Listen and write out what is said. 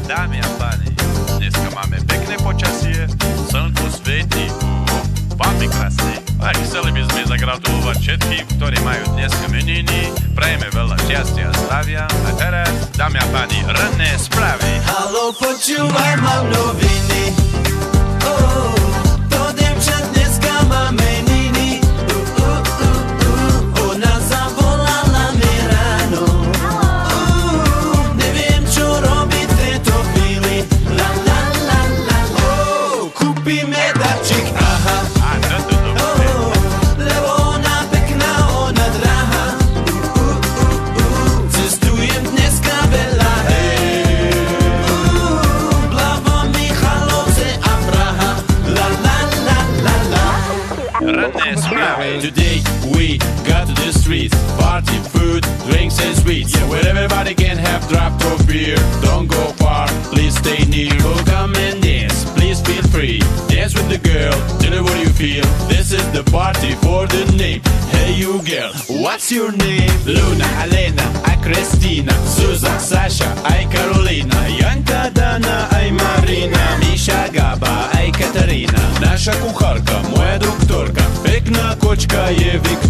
Dámy a páni, dneska máme pekné počasie, slnko svieti, veľmi krásne. A chceli by sme zagratulovať všetkým, ktorí majú dneska meniny, prajeme veľa šťastia a zdravia. A teraz, dámy a páni, ranné správy. Haló, počúvaj, mám noviny. To dievča dneska má meniny. Ona zavolala mi ráno. Neviem, čo robiť v tejto chvíli. La la la la la. Kúpime darček, aha. Lebo ona pekná, ona drahá. Cestujem dneska veľa, hej. Blavo Michalovce a Praha. La la la la la. Ranné správy. Today we got to the streets, party, food, drinks and sweets. Yeah, where everybody can have drop of beer. Don't go far, please stay near. Oh, come and dance, please feel free. Dance with the girl, tell her what you feel. This is the party for the name. Hey you girl, what's your name? Luna, Alena, a Kristina, Susan, Sasha, aj Karolina, Janka, Dana, aj Marina, Misha, Gaba, aj Katarina. Naša kucharka, moja doktorka, pekná kočka je Viktorka.